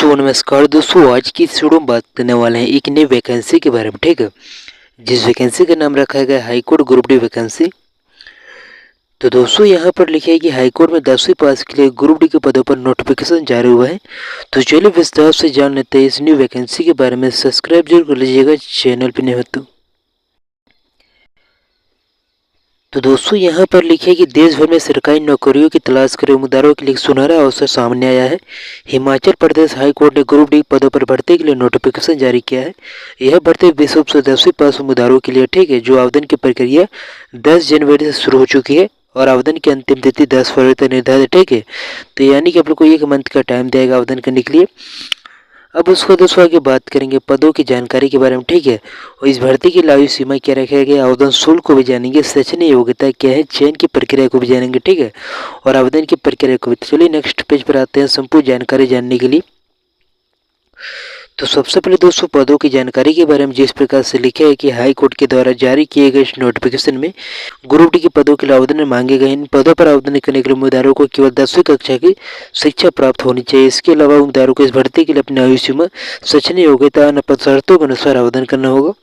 सो नमस्कार दोस्तों, आज की इस वीडियो में बात करने वाले हैं एक नई वैकेंसी के बारे में। ठीक है, जिस वैकेंसी का नाम रखा गया high court group D vacancy. तो दोस्तों यहाँ पर लिखा है कि हाई कोर्ट में 10वीं पास के लिए ग्रुप डी के पदों पर नोटिफिकेशन जारी हुआ है। तो चलिए विस्तार से जान लेते हैं इस न्यू वैकेंसी के बारे में। सब्सक्राइब जरूर कर लीजिएगा चैनल पर नहीं हो तो दोस्तों यहाँ पर लिखे कि देश भर में सरकारी नौकरियों की तलाश कर उम्मीदवारों के लिए सुनहरा अवसर सामने आया है। हिमाचल प्रदेश हाई कोर्ट ने ग्रुप डी पदों पर भर्ती के लिए नोटिफिकेशन जारी किया है। यह भर्ती विश्व से 10वीं पास उम्मीदवारों के लिए ठीक है, जो आवेदन की प्रक्रिया 10 जनवरी से शुरू हो चुकी है और आवेदन की अंतिम तिथि 10 फरवरी तक निर्धारित है। ठीक है, तो यानी कि आप लोग को 1 मंथ का टाइम देगा आवेदन करने के लिए। अब उसको दोस्तों आगे बात करेंगे पदों की जानकारी के बारे में। ठीक है, और इस भर्ती की आयु सीमा क्या रखा गया, आवेदन शुल्क को भी जानेंगे, शैक्षणिक योग्यता क्या है, चयन की प्रक्रिया को भी जानेंगे। ठीक है, और आवेदन की प्रक्रिया को भी। चलिए नेक्स्ट पेज पर आते हैं संपूर्ण जानकारी जानने के लिए। तो सबसे पहले दोस्तों पदों की जानकारी के बारे में जिस प्रकार से लिखा है कि हाई कोर्ट के द्वारा जारी किए गए इस नोटिफिकेशन में ग्रुप डी के पदों के लिए आवेदन मांगे गए। इन पदों पर आवेदन करने के लिए उम्मीदवारों को केवल 10वीं कक्षा की शिक्षा प्राप्त होनी चाहिए। इसके अलावा उम्मीदवारों को इस भर्ती के लिए अपनी आयु सीमा, शैक्षणिक योग्यता और शर्तों के अनुसार आवेदन करना होगा।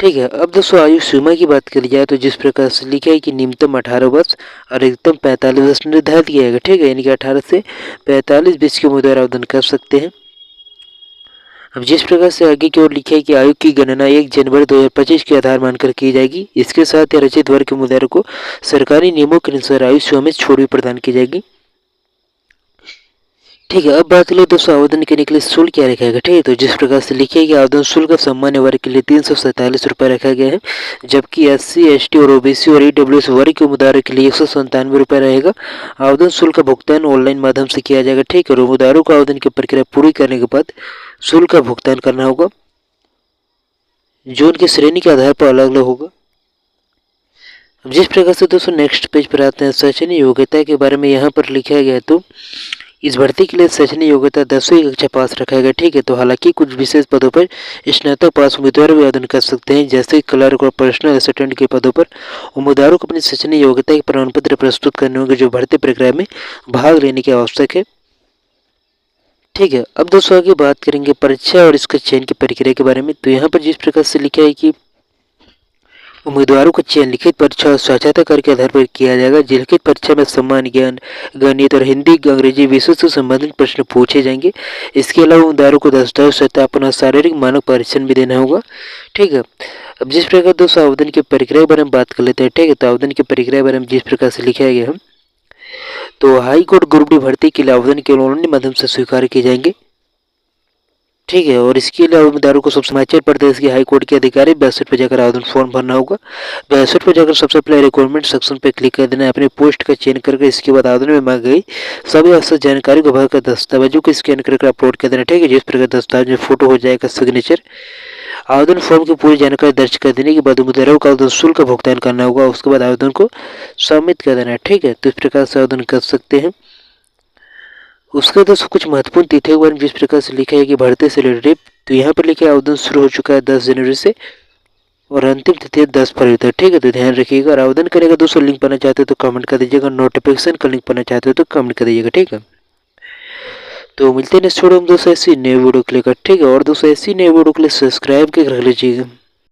ठीक है, अब दोस्तों आयु सीमा की बात करी जाए तो जिस प्रकार से लिखा है कि न्यूनतम 18 वर्ष और अधिकतम 45 वर्ष निर्धारित किया गया। ठीक है, यानी कि 18 से 45 बीच के उम्मीदवार आवेदन कर सकते हैं। अब जिस प्रकार से आगे की ओर लिखा है कि आयु की गणना 1 जनवरी 2025 के आधार मानकर की जाएगी। इसके साथ ही रचित वर्ग के उम्मीदवारों को सरकारी नियमों के अनुसार आयु सीमा में छूट भी प्रदान की जाएगी। ठीक है, अब बात करें दोस्तों आवेदन करने के लिए शुल्क क्या रखा गया। ठीक है, तो जिस प्रकार से लिखा है कि आवेदन शुल्क सामान्य वर्ग के लिए 347 रुपये रखा गया है, जबकि SC, ST और OBC और EWS वर्ग के उम्मीदवारों के लिए 197 रुपये रहेगा। आवेदन शुल्क का भुगतान ऑनलाइन माध्यम से किया जाएगा। ठीक है, और उम्मीदवारों को आवेदन की प्रक्रिया पूरी करने के बाद शुल्क का भुगतान करना होगा, जो उनकी श्रेणी के आधार पर अलग अलग होगा। अब जिस प्रकार से दोस्तों नेक्स्ट पेज पर आते हैं शैक्षणिक योग्यता के बारे में। यहाँ पर लिखा गया तो इस भर्ती के लिए शैक्षणिक योग्यता 10वीं कक्षा पास रखा गया। ठीक है, तो हालांकि कुछ विशेष पदों पर स्नातक पास उम्मीदवार भी आवेदन कर सकते हैं, जैसे क्लर्क और पर्सनल असिस्टेंट के पदों पर उम्मीदवारों को अपनी शैक्षणिक योग्यता के प्रमाण पत्र प्रस्तुत करने होंगे, जो भर्ती प्रक्रिया में भाग लेने के आवश्यक है। ठीक है, अब दोस्तों आगे बात करेंगे परीक्षा और इसके चयन की प्रक्रिया के बारे में। तो यहाँ पर जिस प्रकार से लिखा है कि उम्मीदवारों का चयन लिखित परीक्षा और साक्षात्कार कर के आधार पर किया जाएगा। लिखित परीक्षा में सामान्य ज्ञान, गणित और हिंदी अंग्रेजी विषय से संबंधित प्रश्न पूछे जाएंगे। इसके अलावा उम्मीदवारों को दस्तावेज सत्यापन और शारीरिक मानक परीक्षण भी देना होगा। ठीक है, अब जिस प्रकार दोस्तों आवेदन की प्रक्रिया के बारे में बात कर लेते हैं। ठीक है, तो आवेदन की प्रक्रिया के बारे में जिस प्रकार से लिखा गया है, तो हाई कोर्ट ग्रुप डी भर्ती के लिए आवेदन केवल ऑनलाइन माध्यम से स्वीकार किए जाएंगे। ठीक है, और इसके लिए उम्मीदवारों को सबसे हिमाचल प्रदेश के हाई कोर्ट के अधिकारी वेबसाइट पर जाकर आवेदन फॉर्म भरना होगा। वेबसाइट पर जाकर सबसे पहले रिक्वायरमेंट सेक्शन पर क्लिक कर देना है, अपनी पोस्ट का चयन करके इसके बाद आवेदन में मांगी गई सभी आवश्यक जानकारी को भरकर दस्तावेजों को स्कैन करके अपलोड कर देना। ठीक है, जिस प्रकार दस्तावेज में फोटो हो जाएगा, सिग्नेचर, आवेदन फॉर्म की पूरी जानकारी दर्ज कर देने के बाद उम्मीदवारों को आवेदन शुल्क का भुगतान करना होगा। उसके बाद आवेदन को सबमिट कर देना है। ठीक है, तो इस प्रकार से आवेदन कर सकते हैं। उसके दोस्तों कुछ महत्वपूर्ण तिथि के बारे में जिस प्रकार से लिखा है कि भर्ती से रिलेटेड, तो यहाँ पर लिखा है आवेदन शुरू हो चुका है 10 जनवरी से और अंतिम तिथि है 10 फरवरी तक। ठीक है, तो ध्यान रखिएगा। और आवेदन करेगा दोस्तों लिंक पाना चाहते हो तो कमेंट कर दीजिएगा, नोटिफिकेशन का लिंक पाना चाहते हो तो कमेंट कर दीजिएगा। ठीक है, तो मिलते हैं नेक्स्ट वीडियो में दोस्तों ऐसी नई वीडियो को लेकर। ठीक है, और दोस्तों ऐसी नई वीडियो के लिए सब्सक्राइब कर रख लीजिएगा।